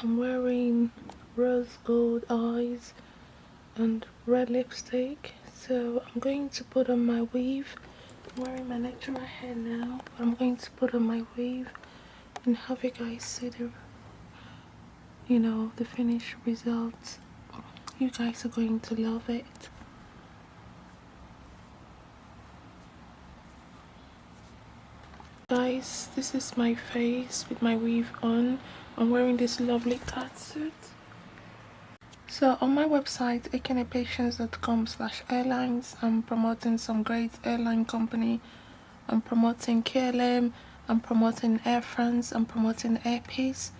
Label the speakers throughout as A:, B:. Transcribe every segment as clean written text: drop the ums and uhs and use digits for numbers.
A: I'm wearing rose gold eyes and red lipstick, so I'm going to put on my weave. I'm wearing my natural hair now, but I'm going to put on my weave and have you guys see the finished results. You guys are going to love it. Guys, this is my face with my weave on. I'm wearing this lovely catsuit. So on my website akinapatience.com/airlines, I'm promoting some great airline company. I'm promoting KLM, I'm promoting Air France, I'm promoting Airpeace.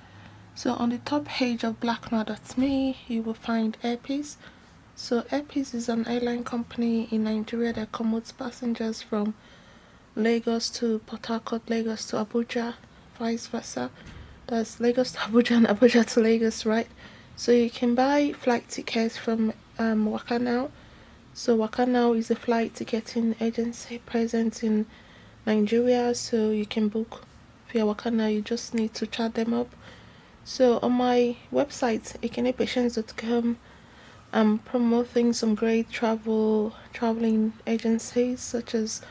A: So on the top page of blacknut.me, you will find Airpeace. So Airpeace is an airline company in Nigeria that commutes passengers from Lagos to Port Harcourt, Lagos to Abuja, vice versa. That's Lagos to Abuja and Abuja to Lagos, right? So you can buy flight tickets from Wakanow. So Wakanow is a flight ticketing agency present in Nigeria. So you can book via Wakanow. You just need to chat them up. So on my website, akinapatience.com, I'm promoting some great traveling agencies such as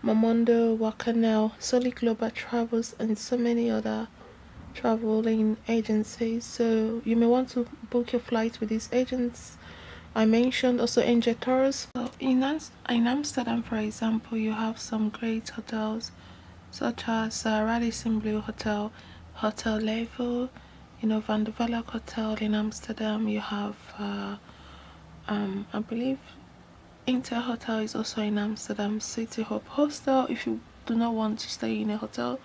A: Momondo, Wakanow, Solid Global Travels, and so many other traveling agencies. So you may want to book your flight with these agents. I mentioned also Angel Tours. So in Amsterdam, for example, you have some great hotels such as Radisson Blue Hotel, Hotel Level, Van de Valk Hotel in Amsterdam. You have I believe Inter Hotel is also in Amsterdam. City Hop Hostel, if you do not want to stay in a hotel,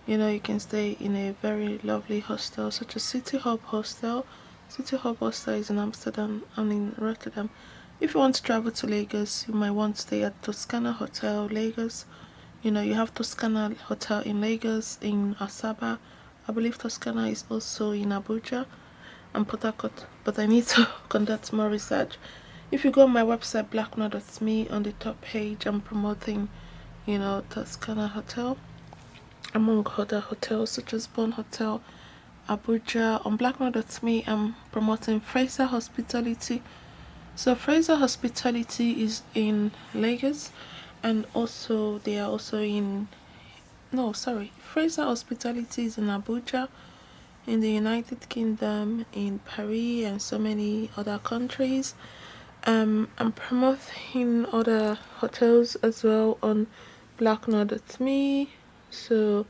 A: you can stay in a very lovely hostel such as City Hop Hostel. City Hop Hostel is in Amsterdam and in Rotterdam. If you want to travel to Lagos, you might want to stay at Toscana Hotel, Lagos. You have Toscana Hotel in Lagos, in Asaba. I believe Toscana is also in Abuja and Port Harcourt, but I need to conduct more research. If you go on my website blacknut.me, on the top page I'm promoting Toscana Hotel among other hotels such as Bon Hotel, Abuja. On blacknut.me I'm promoting Fraser Hospitality. So Fraser Hospitality is in Lagos, and also they are also in Fraser Hospitality is in Abuja, in the United Kingdom, in Paris, and so many other countries. I'm promoting other hotels as well on blacknut.me. So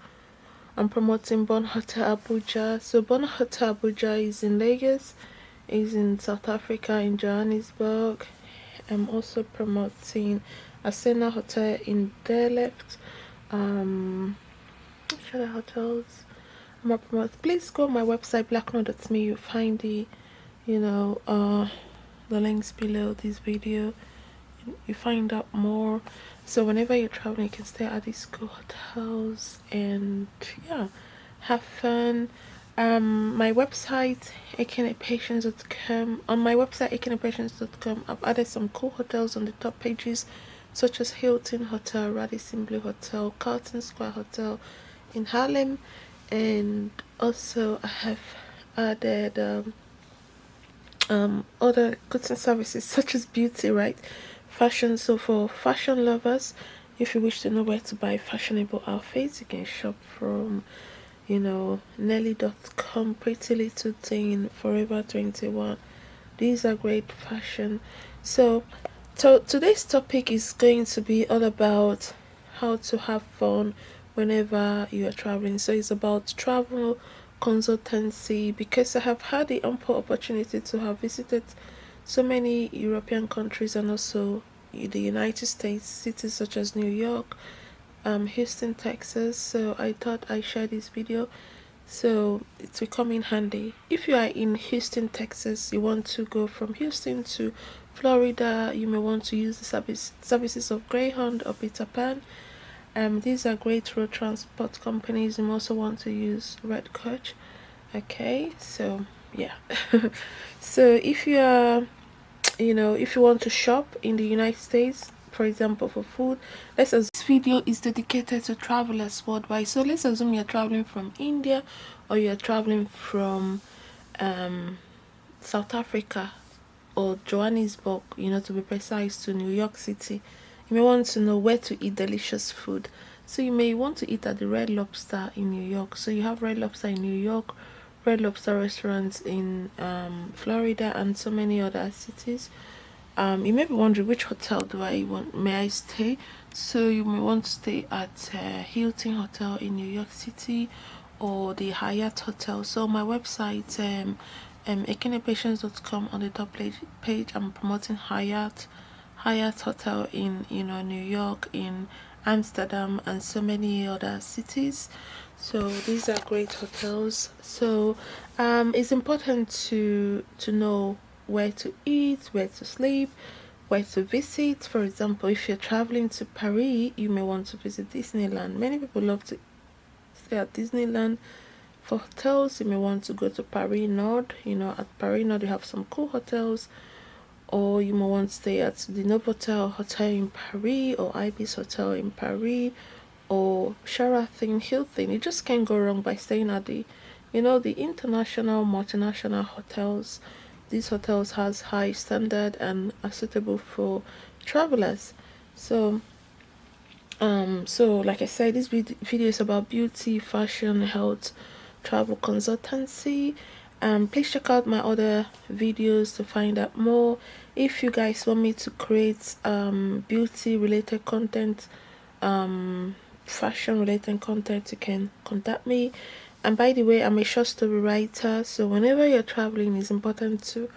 A: I'm promoting Bon Hotel Abuja. So Bon Hotel Abuja is in Lagos, is in South Africa, in Johannesburg. I'm also promoting Asena Hotel in Delft. Which other hotels I'm gonna promote? Please go on my website blacknut.me. You'll find the links below this video. You find out more. So whenever you're traveling, you can stay at these cool hotels and have fun. My website akinapatience.com. On my website akinapatience.com, I've added some cool hotels on the top pages such as Hilton Hotel, Radisson Blue Hotel, Carlton Square Hotel in Harlem, and also I have added other goods and services such as beauty, right, fashion. So for fashion lovers, if you wish to know where to buy fashionable outfits, you can shop from Nelly.com, Pretty Little Thing, Forever 21. These are great fashion. So today's topic is going to be all about how to have fun whenever you are traveling. So it's about travel consultancy, because I have had the ample opportunity to have visited so many European countries and also the United States, cities such as New York, Houston, Texas. So I thought I'd share this video, so it will come in handy. If you are in Houston, Texas, you want to go from Houston to Florida, you may want to use the services of Greyhound or Peter Pan. These are great road transport companies. You may also want to use Red Coach. Okay, so yeah. So if you are if you want to shop in the United States, for example, for food, let's assume this video is dedicated to travelers worldwide. So let's assume you're traveling from India, or you're traveling from South Africa or Johannesburg, to be precise, to New York City, you may want to know where to eat delicious food. So you may want to eat at the Red Lobster in New York. So you have Red Lobster in New York, Red Lobster restaurants in Florida, and so many other cities. You may be wondering, which hotel may I stay? So you may want to stay at Hilton Hotel in New York City, or the Hyatt Hotel. So my website, ekenepatience.com, on the top page, I'm promoting Hyatt Hotel in New York, in Amsterdam, and so many other cities. So these are great hotels. So it's important to know where to eat, where to sleep, where to visit. For example, if you're traveling to Paris, you may want to visit Disneyland. Many people love to stay at Disneyland. For hotels, you may want to go to Paris Nord. At Paris Nord, you have some cool hotels. Or you may want to stay at the Novotel Hotel in Paris, or Ibis Hotel in Paris, or Sheraton, Hilton. You just can't go wrong by staying at the international, multinational hotels. These hotels has high standard and are suitable for travelers. So like I said, this video is about beauty, fashion, health, travel consultancy. Please check out my other videos to find out more. If you guys want me to create beauty related content, fashion related content, you can contact me. And by the way, I'm a short story writer, so whenever you're traveling, it's important to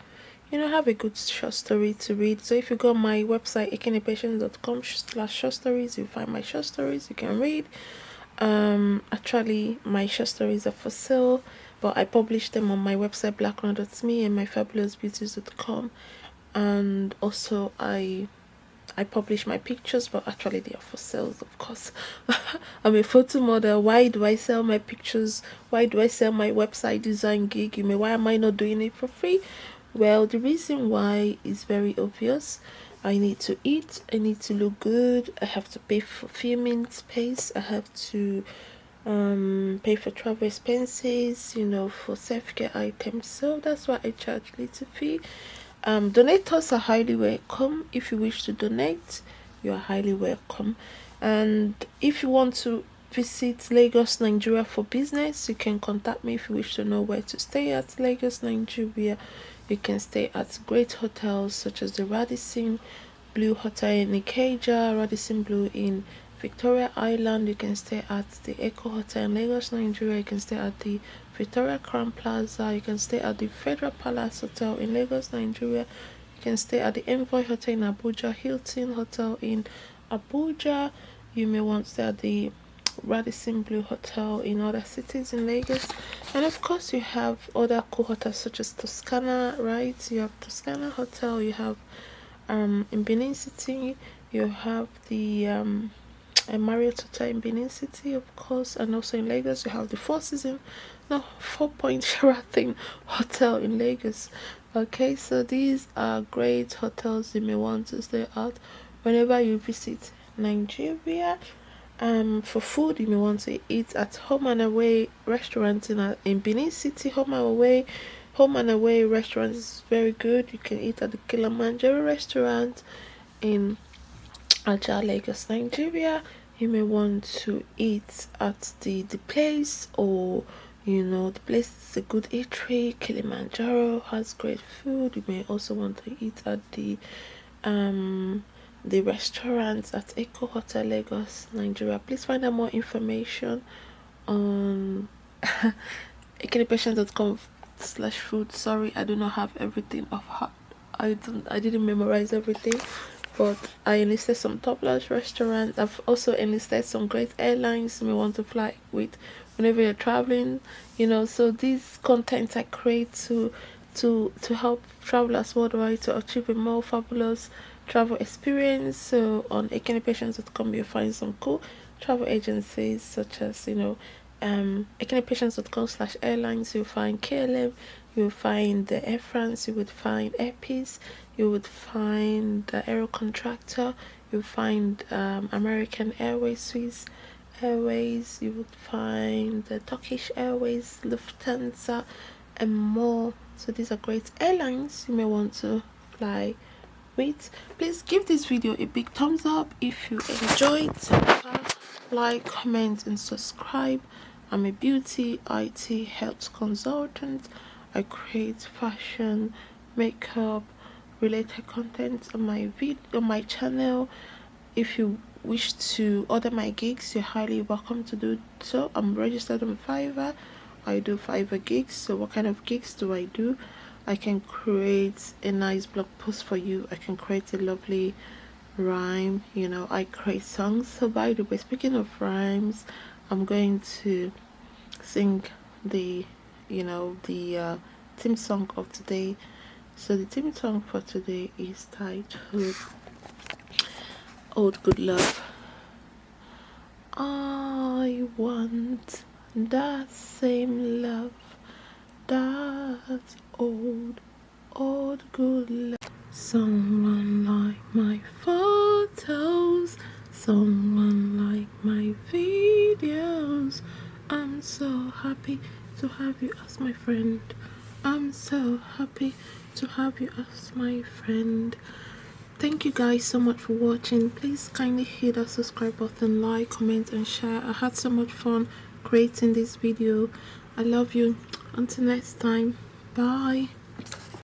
A: have a good short story to read. So if you go on my website, ekenepatience.com/short stories, you'll find my short stories you can read. Actually, my short stories are for sale, but I publish them on my website, blackrun.me, and myfabulousbeauties.com. And also I publish my pictures, but actually they are for sales, of course. I'm a photo model. Why do I sell my pictures? Why do I sell my website design gig? Why am I not doing it for free? Well, the reason why is very obvious. I need to eat, I need to look good, I have to pay for filming space, I have to pay for travel expenses, for self-care items. So that's why I charge little fee. Donators are highly welcome. If you wish to donate, you are highly welcome. And if you want to visit Lagos, Nigeria for business, you can contact me. If you wish to know where to stay at Lagos, Nigeria, you can stay at great hotels such as the Radisson Blue Hotel in Ikeja, Radisson Blue in Victoria Island. You can stay at the Echo Hotel in Lagos, Nigeria. You can stay at the Victoria Crown Plaza. You can stay at the Federal Palace Hotel in Lagos, Nigeria. You can stay at the Envoy Hotel in Abuja, Hilton Hotel in Abuja. You may want to stay at the Radisson Blue Hotel in other cities in Lagos. And of course, you have other cool hotels such as Toscana, right? You have Toscana Hotel. You have in Benin City. You have the Marriott Hotel in Benin City, of course, and also in Lagos you have the Four Point Sheraton Hotel in Lagos. Okay, so these are great hotels you may want to stay at whenever you visit Nigeria. For food, you may want to eat at Home and Away restaurant in Benin City. Home and Away restaurant is very good. You can eat at the Kilimanjaro restaurant in Ajah, Lagos, Nigeria. You may want to eat at the place, or the place is a good eatery. Kilimanjaro has great food. You may also want to eat at the restaurants at Echo Hotel, Lagos, Nigeria. Please find out more information on ekenepatience.com/food. Sorry, I do not have everything off heart. I didn't memorize everything, but I enlisted some top-notch restaurants. I've also enlisted some great airlines you may want to fly with whenever you're traveling. So these contents I create to help travelers worldwide to achieve a more fabulous travel experience. So on ekenepatience.com you'll find some cool travel agencies such as ekenepatience.com/airlines. You'll find KLM, you'll find the Air France, you would find Air Peace, you would find the Aero Contractor, you'll find American Airways, Swiss Airways, you would find the Turkish Airways, Lufthansa and more. So these are great airlines you may want to fly with. Please give this video a big thumbs up if you enjoyed. Like, comment and subscribe. I'm a beauty IT health consultant. I create fashion, makeup related content on my channel. If you wish to order my gigs, you're highly welcome to do so. I'm registered on Fiverr. I do Fiverr gigs. So what kind of gigs do I do? I can create a nice blog post for you. I can create a lovely rhyme. I create songs. So by the way, speaking of rhymes, I'm going to sing the theme song of today. So the theme song for today is titled Old Good Love. I want that same love, that old good love. Someone like my photos, someone like my videos. I'm so happy to have you as my friend. I'm so happy to have you as my friend. Thank you guys so much for watching. Please kindly hit that subscribe button, like, comment and share. I had so much fun creating this video. I love you. Until next time, bye.